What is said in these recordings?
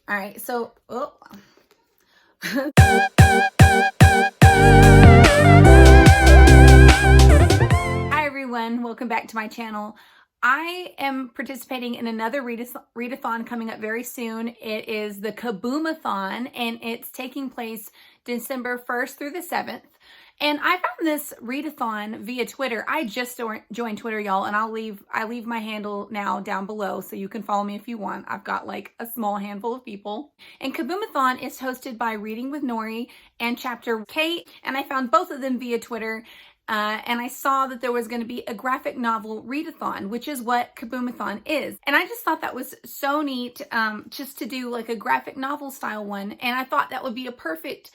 All right, so, oh. Hi everyone, welcome back to my channel. I am participating in another readathon coming up very soon. It is the Kaboomathon, and it's taking place December 1st through the 7th. And I found this readathon via Twitter. I just joined Twitter, y'all, and I leave my handle now down below so you can follow me if you want. I've got like a small handful of people. And Kaboomathon is hosted by Reading with Nori and Chapter Kate, and I found both of them via Twitter. And I saw that there was going to be a graphic novel readathon, which is what Kaboomathon is. And I just thought that was so neat, just to do like a graphic novel style one. And I thought that would be a perfect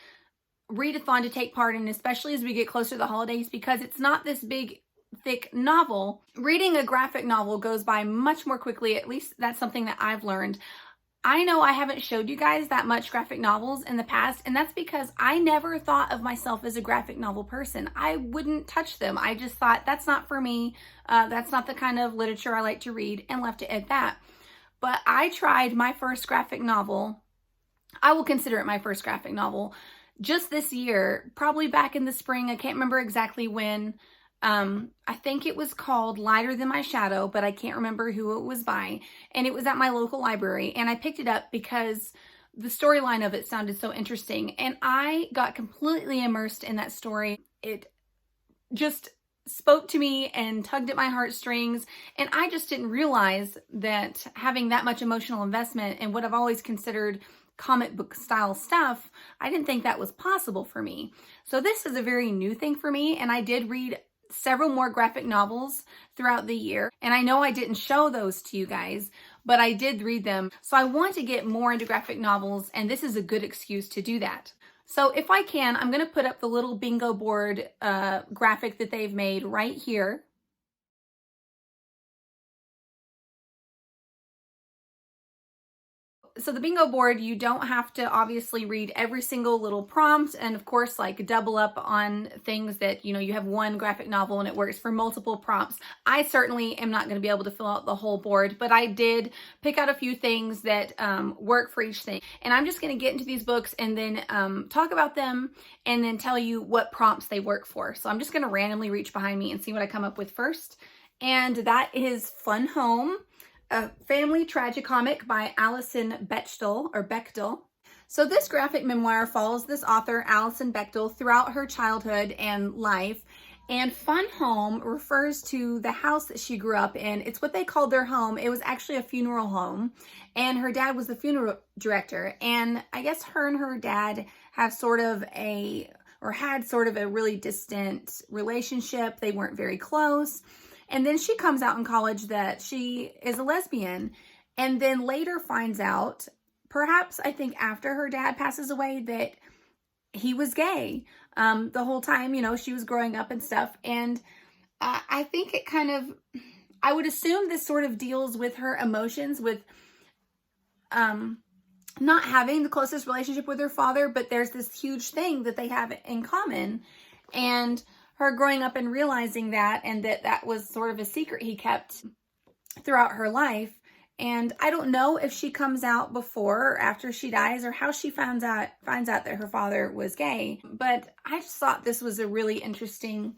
readathon to take part in, especially as we get closer to the holidays, because it's not this big, thick novel. Reading a graphic novel goes by much more quickly. At least that's something that I've learned. I know I haven't showed you guys that much graphic novels in the past, and that's because I never thought of myself as a graphic novel person. I wouldn't touch them. I just thought, that's not for me. That's not the kind of literature I like to read, and left it at that. But I tried my first graphic novel. I will consider it my first graphic novel just this year, probably back in the spring. I can't remember exactly when. I think it was called Lighter Than My Shadow, but I can't remember who it was by. And it was at my local library, and I picked it up because the storyline of it sounded so interesting. And I got completely immersed in that story. It just spoke to me and tugged at my heartstrings. And I just didn't realize that having that much emotional investment in what I've always considered comic book style stuff, I didn't think that was possible for me. So this is a very new thing for me, and I did read several more graphic novels throughout the year, and I know I didn't show those to you guys, but I did read them. So I want to get more into graphic novels, and this is a good excuse to do that. So if I can, I'm going to put up the little bingo board graphic that they've made right here. So the bingo board, you don't have to obviously read every single little prompt, and of course like double up on things that, you know, you have one graphic novel and it works for multiple prompts. I certainly am not going to be able to fill out the whole board, but I did pick out a few things that work for each thing. And I'm just going to get into these books and then talk about them and then tell you what prompts they work for. So I'm just going to randomly reach behind me and see what I come up with first. And that is Fun Home, a family tragicomic by Alison Bechdel. So this graphic memoir follows this author, Alison Bechdel, throughout her childhood and life. And Fun Home refers to the house that she grew up in. It's what they called their home. It was actually a funeral home, and her dad was the funeral director. And I guess her and her dad have had sort of a really distant relationship. They weren't very close. And then she comes out in college that she is a lesbian, and then later finds out, perhaps I think after her dad passes away, that he was gay the whole time, you know, she was growing up and stuff. And I think it kind of, I would assume this sort of deals with her emotions with not having the closest relationship with her father, but there's this huge thing that they have in common. And her growing up and realizing that, and that was sort of a secret he kept throughout her life. And I don't know if she comes out before or after she dies, or how she finds out that her father was gay. But I just thought this was a really interesting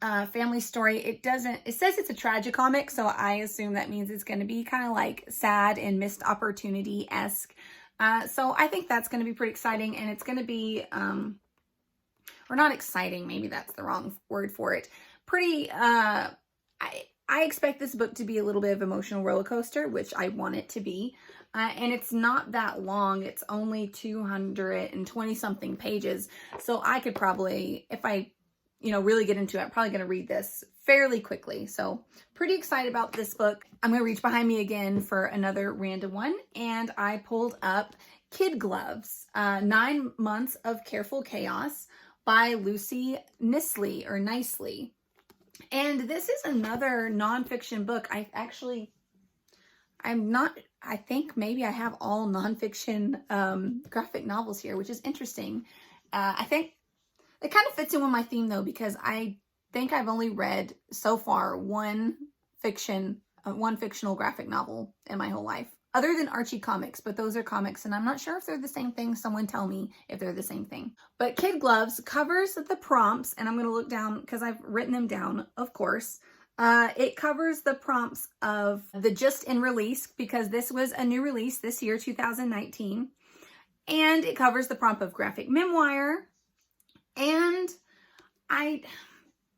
family story. It says it's a tragicomic, so I assume that means it's going to be kind of like sad and missed opportunity-esque. So I think that's going to be pretty exciting, and it's going to be or not exciting, maybe that's the wrong word for it. Pretty, I expect this book to be a little bit of emotional roller coaster, which I want it to be. And it's not that long. It's only 220 something pages. So I could probably, if I, really get into it, I'm probably going to read this fairly quickly. So pretty excited about this book. I'm going to reach behind me again for another random one. And I pulled up Kid Gloves, 9 Months of Careful Chaos, by Lucy Nicely. And this is another nonfiction book. I think maybe I have all nonfiction graphic novels here, which is interesting. I think it kind of fits in with my theme though, because I think I've only read so far one fictional graphic novel in my whole life. other than Archie comics, but those are comics and I'm not sure if they're the same thing. Someone tell me if they're the same thing. But Kid Gloves covers the prompts, and I'm going to look down because I've written them down, of course. It covers the prompts of the just in release, because this was a new release this year, 2019. And it covers the prompt of graphic memoir. And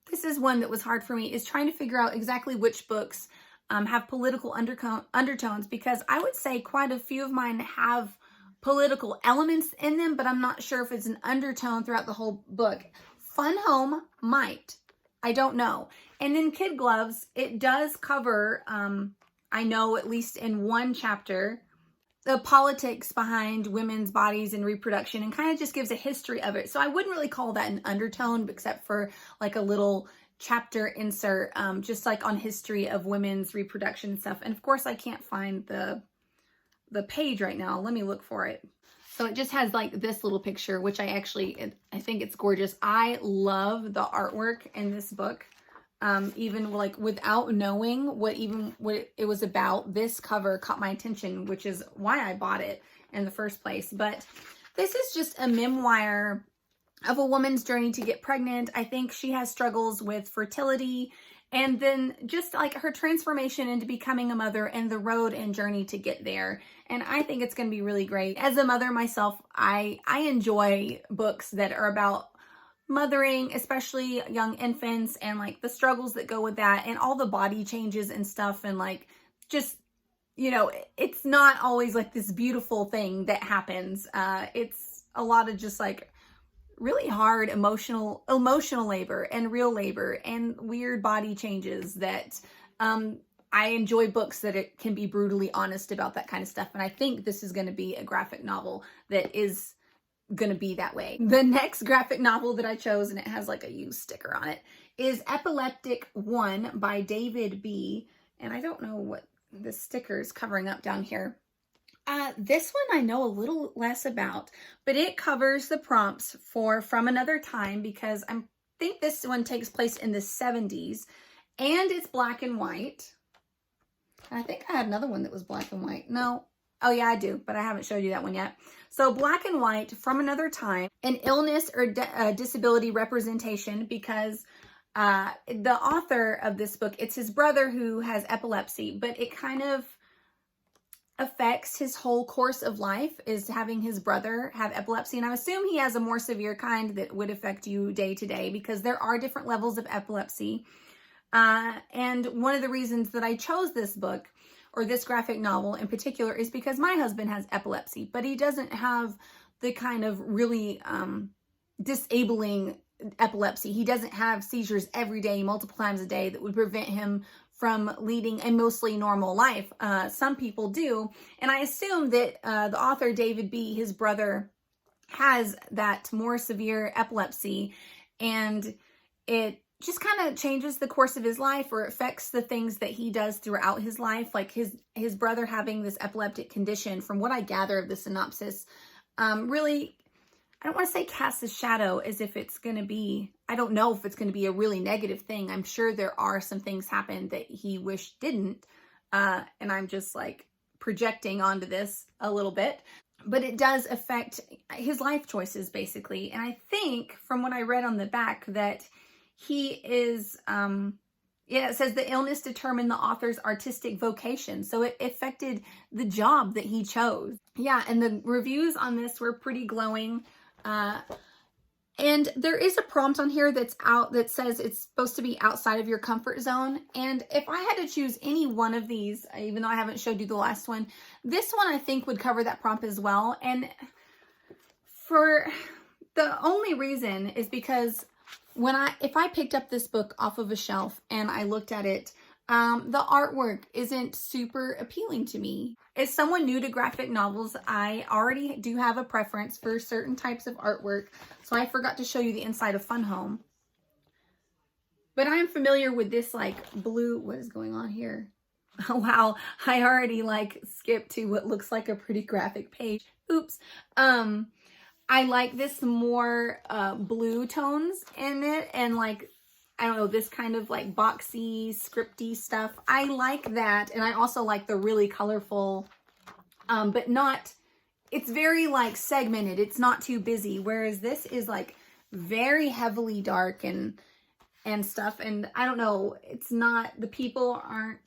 this is one that was hard for me, is trying to figure out exactly which books have political undertones, because I would say quite a few of mine have political elements in them, but I'm not sure if it's an undertone throughout the whole book. Fun Home might. I don't know. And in Kid Gloves, it does cover, I know at least in one chapter, the politics behind women's bodies and reproduction, and kind of just gives a history of it. So I wouldn't really call that an undertone, except for like a little chapter insert, just like on history of women's reproduction and stuff. And of course I can't find the page right now. Let me look for it. So it just has like this little picture, which I think it's gorgeous. I love the artwork in this book. Even like without knowing what it was about, this cover caught my attention, which is why I bought it in the first place. But this is just a memoir of a woman's journey to get pregnant. I think she has struggles with fertility, and then just like her transformation into becoming a mother and the road and journey to get there. And I think it's going to be really great. As a mother myself, I enjoy books that are about mothering, especially young infants, and like the struggles that go with that, and all the body changes and stuff, and like just, you know, it's not always like this beautiful thing that happens. It's a lot of just like really hard emotional labor and real labor and weird body changes that I enjoy books that it can be brutally honest about that kind of stuff. And I think this is going to be a graphic novel that is gonna be that way. The next graphic novel that I chose, and it has like a used sticker on it, is Epileptic 1 by David B. And I don't know what the sticker is covering up down here. This one I know a little less about, but it covers the prompts for From Another Time, because I think this one takes place in the 70s, and it's black and white. I think I had another one that was black and white. No. Oh yeah, I do, but I haven't showed you that one yet. So black and white, From Another Time, an illness or disability representation, because the author of this book, it's his brother who has epilepsy, but it kind of affects his whole course of life, is having his brother have epilepsy. And I assume he has a more severe kind that would affect you day to day, because there are different levels of epilepsy. And one of the reasons that I chose this book, or this graphic novel in particular, is because my husband has epilepsy, but he doesn't have the kind of really disabling epilepsy. He doesn't have seizures every day, multiple times a day, that would prevent him from leading a mostly normal life. Some people do. And I assume that the author, David B., his brother, has that more severe epilepsy, and it just kind of changes the course of his life, or affects the things that he does throughout his life. Like his brother having this epileptic condition, from what I gather of the synopsis, really, I don't want to say cast a shadow as if it's going to be, I don't know if it's going to be a really negative thing. I'm sure there are some things happen that he wished didn't. And I'm just like projecting onto this a little bit. But it does affect his life choices, basically. And I think from what I read on the back that he is, it says the illness determined the author's artistic vocation. So it affected the job that he chose. Yeah, and the reviews on this were pretty glowing. And there is a prompt on here that's out that says it's supposed to be outside of your comfort zone. And if I had to choose any one of these, even though I haven't showed you the last one, this one I think would cover that prompt as well. And for the only reason is because if I picked up this book off of a shelf and I looked at it, the artwork isn't super appealing to me. As someone new to graphic novels, I already do have a preference for certain types of artwork. So I forgot to show you the inside of Fun Home. But I'm familiar with this like blue, what is going on here? Oh, wow, I already like skipped to what looks like a pretty graphic page. Oops. I like this more blue tones in it, and like, I don't know, this kind of like boxy, scripty stuff. I like that, and I also like the really colorful but not, it's very like segmented. It's not too busy. Whereas this is like very heavily dark and stuff. And I don't know, it's not, the people aren't,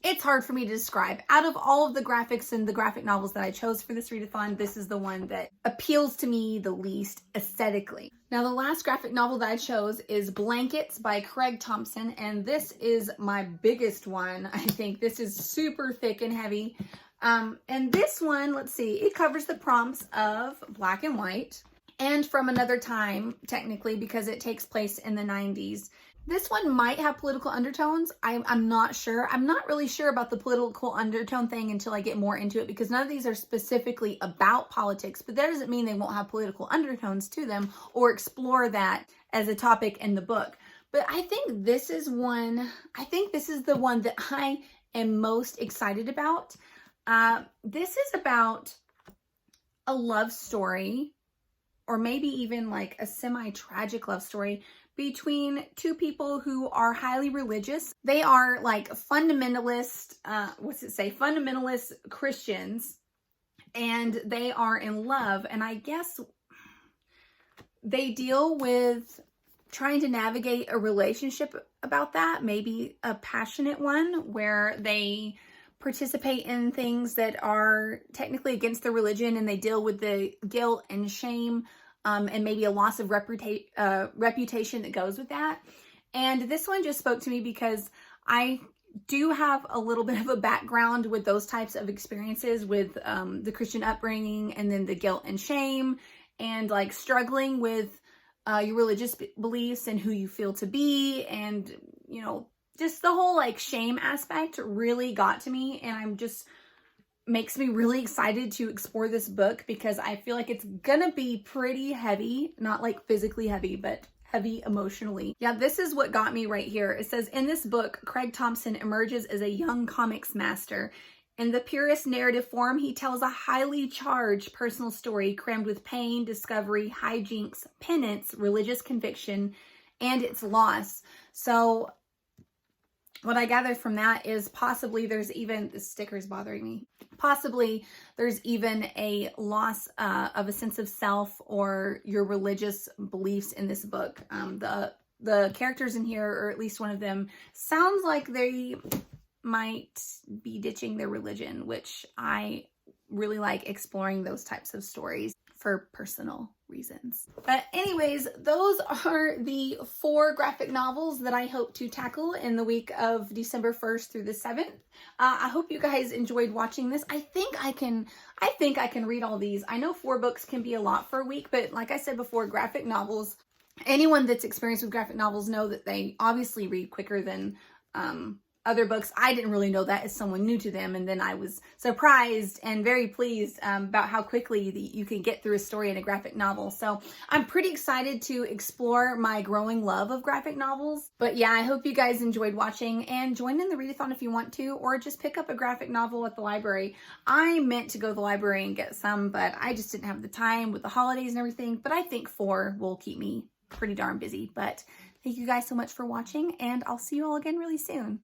it's hard for me to describe. Out of all of the graphics and the graphic novels that I chose for this readathon, this is the one that appeals to me the least aesthetically. Now, the last graphic novel that I chose is Blankets by Craig Thompson, and this is my biggest one. I think this is super thick and heavy. And this one, let's see, it covers the prompts of black and white and from another time, technically, because it takes place in the 90s. This one might have political undertones. I'm not sure. I'm not really sure about the political undertone thing until I get more into it, because none of these are specifically about politics, but that doesn't mean they won't have political undertones to them or explore that as a topic in the book. But I think this is one, I think this is the one that I am most excited about. This is about a love story, or maybe even like a semi-tragic love story between two people who are highly religious. They are like fundamentalist, fundamentalist Christians, and they are in love. And I guess they deal with trying to navigate a relationship about that, maybe a passionate one where they participate in things that are technically against the religion, and they deal with the guilt and shame and maybe a loss of reputation that goes with that. And this one just spoke to me because I do have a little bit of a background with those types of experiences with the Christian upbringing, and then the guilt and shame, and like struggling with your religious beliefs and who you feel to be, and you know, just the whole like shame aspect really got to me, and I'm just makes me really excited to explore this book, because I feel like it's gonna be pretty heavy, not like physically heavy, but heavy emotionally. Yeah, this is what got me right here. It says, in this book, Craig Thompson emerges as a young comics master. In the purest narrative form, he tells a highly charged personal story crammed with pain, discovery, hijinks, penance, religious conviction, and its loss. So what I gathered from that is possibly there's even, the sticker's bothering me, possibly there's even a loss of a sense of self or your religious beliefs in this book. The characters in here, or at least one of them, sounds like they might be ditching their religion, which I really like exploring those types of stories for personal reasons. But anyways, those are the 4 graphic novels that I hope to tackle in the week of December 1st through the 7th. I hope you guys enjoyed watching this. I think I can read all these. I know 4 books can be a lot for a week, but like I said before, graphic novels, anyone that's experienced with graphic novels know that they obviously read quicker than other books. I didn't really know that as someone new to them, and then I was surprised and very pleased about how quickly you can get through a story in a graphic novel. So I'm pretty excited to explore my growing love of graphic novels. But yeah, I hope you guys enjoyed watching, and join in the readathon if you want to, or just pick up a graphic novel at the library. I meant to go to the library and get some, but I just didn't have the time with the holidays and everything. But I think 4 will keep me pretty darn busy. But thank you guys so much for watching, and I'll see you all again really soon.